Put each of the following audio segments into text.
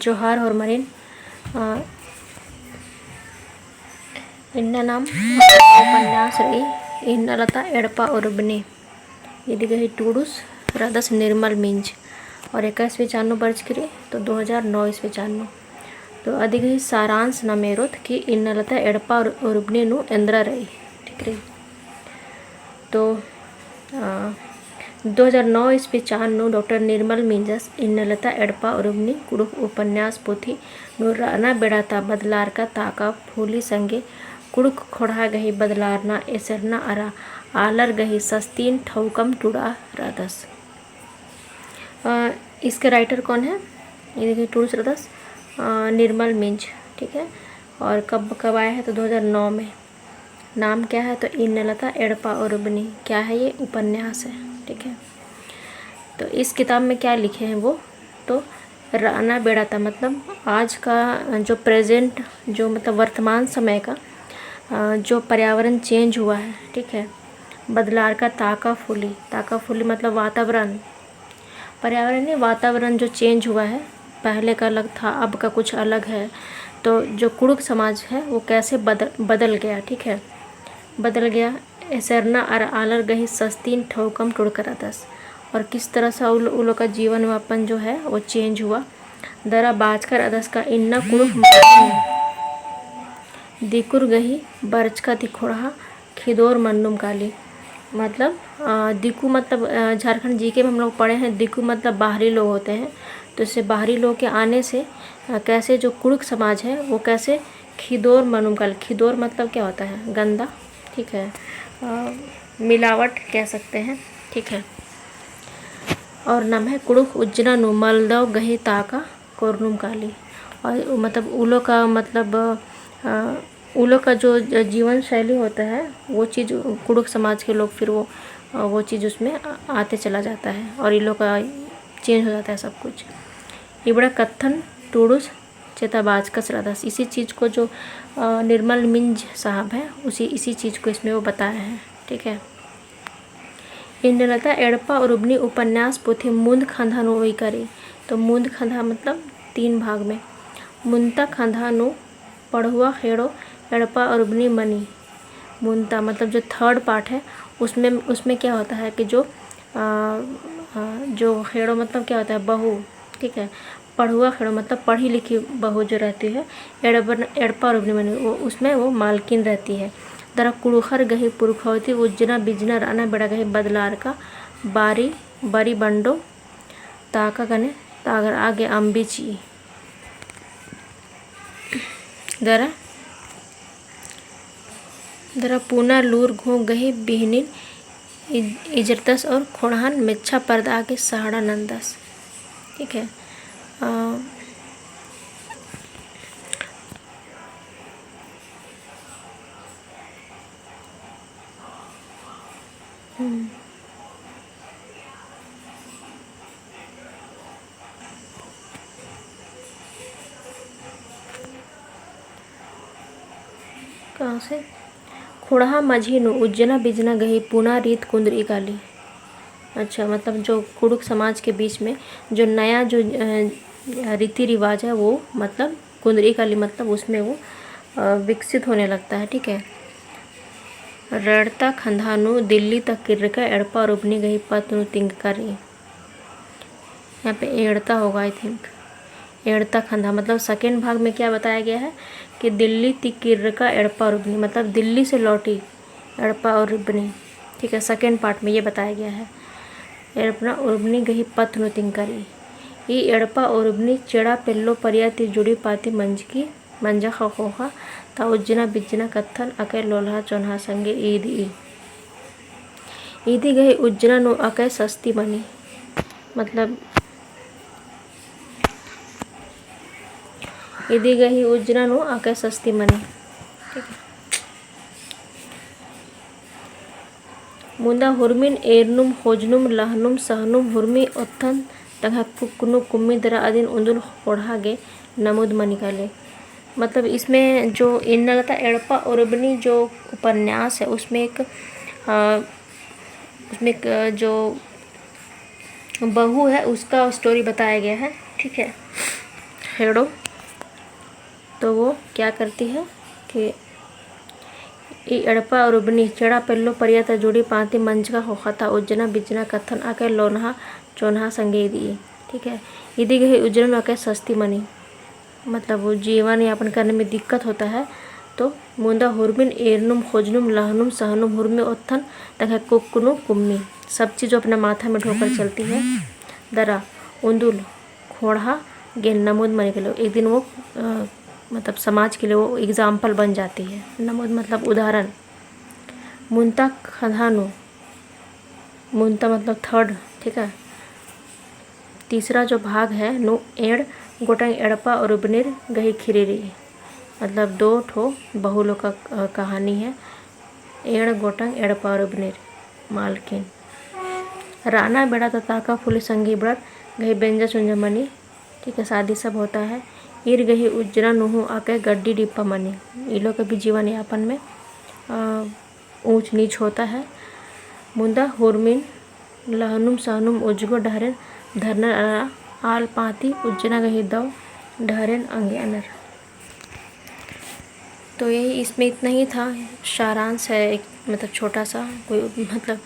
ಜೋಹಾರ್ ಹೊರಮರಿನ್ ಇನ್ನ नाम उपन्यास रही इन्नलता एड़पा उर्बनी यदि गही टूडूस रदस निर्मल मिंज और 21वीं चान्नो बर्ज करी तो 2009 ईस्वी चान्नो तो अधिक ही सारांश न मेरुत कि इन्नलता एड़पा उर्बनी नु एंद्रा रही ठीक रही। तो 2009 ईस्वी चान्नो डॉक्टर निर्मल मिंजस इन्नलता एड़पा उर्बनी कुडुक उपन्यास पोथी नु राना बेड़ाता बदलार का ताका फूली संगे कुड़ुक खोड़ा गही बदलारना एसरना अरा आलर गही सस्तीन ठौकम टुड़ा रदस। इसके राइटर कौन है? ये देखिए टूडूस रदस निर्मल मिंज ठीक है। और कब आया है? तो 2009 में। नाम क्या है? तो इन्नलता एड़पा उर्बनी क्या है? ये उपन्यास है ठीक है। तो इस किताब में क्या लिखे हैं वो तो राना बेड़ाता मतलब आज का जो प्रेजेंट जो मतलब वर्तमान समय का जो पर्यावरण चेंज हुआ है ठीक है। बदलार का ताका फूली मतलब वातावरण, पर्यावरण नहीं वातावरण जो चेंज हुआ है, पहले का अलग था अब का कुछ अलग है। तो जो कुड़ुक समाज है वो कैसे बदल गया ठीक है, बदल गया। एसरना और आलर गही सस्तीन ठौकम टुड़कर दस और किस तरह से उन लोग का जीवन यापन जो है वो चेंज हुआ। दरा बाजकर अदस का इन्ना कुड़ुक दिकुर गही बर्च का दिखोड़ा खिदोर मन्नुम काली मतलब दिकू मतलब झारखंड जीके में हम लोग पढ़े हैं। दिकू मतलब बाहरी लोग होते हैं। तो इससे बाहरी लोग के आने से कैसे जो कुड़ुक समाज है वो कैसे खिदोर मन्नुम काली, खिदोर मतलब क्या होता है? गंदा ठीक है, मिलावट कह सकते हैं ठीक है। और नाम है कुड़ुक उज्जना नु मलदव गही ताका कोरनुम काली और मतलब उलो का मतलब उलो का जो जीवन शैली होता है वो चीज़ कुड़ुक समाज के लोग फिर वो चीज़ उसमें आते चला जाता है और इन लोग का चेंज हो जाता है सब कुछ। ये बड़ा कत्थन टूडूस चेताबाज कसरदस इसी चीज़ को जो निर्मल मिंज साहब है इसी चीज़ को इसमें वो बताया है ठीक है। इन्नलता एड़पा उर्बनी उपन्यास पोथी मुंद खंधा नु वही करे तो मुंद खंधा मतलब 3 भाग में। मुंता खंधा नु पढ़ुआ खेड़ो एड़पा उर्बनी मनी मुंता मतलब जो 3rd पार्ट है उसमें क्या होता है कि जो खेड़ो मतलब क्या होता है? बहू ठीक है। पढ़ुआ खेड़ो मतलब पढ़ी लिखी बहू जो रहती है। एड़पा उर्बनी मनी वो उसमें वो मालकिन रहती है। दरा कुड़ुखर गही पुरखौती उज्जना बिजना राना बेड़ा गही बदलार का बारी बंडो ताका गने तागर आगे अम्बिची दरा पूना लूर घो गही बिहनिन इजरतस और खोड़हान मिच्छा पर्दा आगे सहाड़ा नंदस ठीक है। कहाँ से? खोड़हा मझी नु उज्जना बिजना गही पुना रीत कुंदरी काली। अच्छा मतलब जो कुड़ुक समाज के बीच में जो नया जो रीति रिवाज है वो मतलब कुंदरी काली मतलब उसमें वो विकसित होने लगता है ठीक है। रड़ता खंधानु दिल्ली तक किर्रका एड़पा उर्बनी गही पतनु तिंग करी। यहाँ पे एड़ता होगा आई थिंक। एड़ता खंधा मतलब 2nd भाग में क्या बताया गया है कि दिल्ली तिकिर्रका एड़पा उर्बनी मतलब दिल्ली से लौटी एड़पा उर्बनी ठीक है। 2nd पार्ट में ये बताया गया है। एड़पा उर्बनी गही पतनु तिंग करी ये एड़पा उर्बनी चेड़ा पिल्लो परियाती जुड़ी पाती मंजा खोखा ता उज्जना बिज्जना कत्थन अके लोल्हा चोन्हा संगे ईदी गही उज्जना नु अके सस्ती बनी मतलब ईदी गही उज्जना नु अके सस्ती मनी ठीक है। मुंदा हुरमिन एरनुम होजनुम लहनुम सहनुम हुरमी उत्थन तंगा कुक्नु कुम्मी दरा अदिन उंदुल खोड़ागे नमुद मनिकाले मतलब इसमें जो इन्नलता एड़पा उर्बनी जो उपन्यास है उसमें एक जो बहू है उसका स्टोरी बताया गया है ठीक है। हेड़ो, तो वो क्या करती है कि ಈ ಎಡಪ ರುಬ್ನಿ ಚೆಡ ಪೆಲ್ಲು ಪರಿಯತ ಜೋಡಿ पांति मंच का होखा था उज्जना बिजना कथन आके लोनहा चोनहा संगे दी। ठीक है, यदि गई उज्जैन में आके सस्ती मनी, मतलब वो जीवन यापन करने में दिक्कत होता है तो मुंदा हुरबिन एरनुम खोजनुम लहनुम सहनुम हुरमे उत्थन तक कुक्कुनु कुम्मी, सब चीज़ अपना माथा में ढोकर चलती है। दरा उंदुल खोड़ा गे नमूद मनी के लोग एक दिन वो मतलब समाज के लिए वो एग्ज़ाम्पल बन जाती है। नमूद मतलब उदाहरण। मुंता खधानु, मुंता मतलब थर्ड। ठीक है, तीसरा जो भाग है नु एड़ गोटंग एड़पा और उबनेर गही खिरेरी, मतलब 2 ठो बहुलों का कहानी है। एड़ गोटंग एड़पा और उबनेर मालकिन राना बेड़ा तथा का फुल संगी बड़ गही बेंजा चुंजा मनी। ठीक है, शादी सब होता है। ईर गही उज्जरा नुहू आके गड्डी डिप्पा मनी, ये लोग के भी जीवन यापन में ऊंच नीच होता है। मुंदा हुरमिन लहनुम सहनुम उज्जगो डहरेन धरनर आल पाती उज्जना गही दव डहरेन अंगे अनर। तो यही इसमें इतना ही था, सारांश है एक, मतलब छोटा सा, कोई मतलब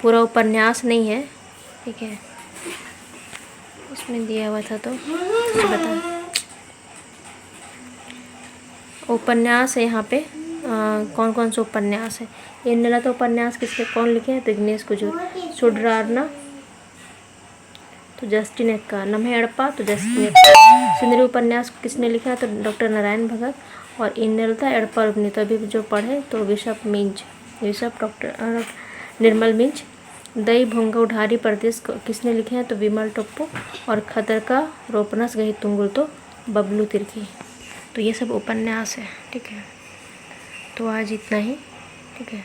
पूरा उपन्यास नहीं है। ठीक है, इसमें दिया हुआ था तो बता उपन्यास है यहाँ पे कौन कौन से उपन्यास है। ये नला तो उपन्यास किसके कौन लिखे हैं, तो दिग्नेश गुजर। सुडरारना तो जस्टिन एक्का, नम्हे अड़पा तो जस्टिन एक्का। सुंदरी उपन्यास किसने लिखा है, तो डॉक्टर नारायण भगत। और इनलता एड़पा रूपनी तो अभी जो पढ़े तो विशप मिंज, विशप डॉक्टर निर्मल मिंज। दई भोंगा उठारी प्रदेश किसने लिखे हैं, तो विमल टप्पू। और खतर का रोपनस गही तुंगुल तो बबलू तिर्की। तो ये सब उपन्यास है। ठीक है, तो आज इतना ही। ठीक है।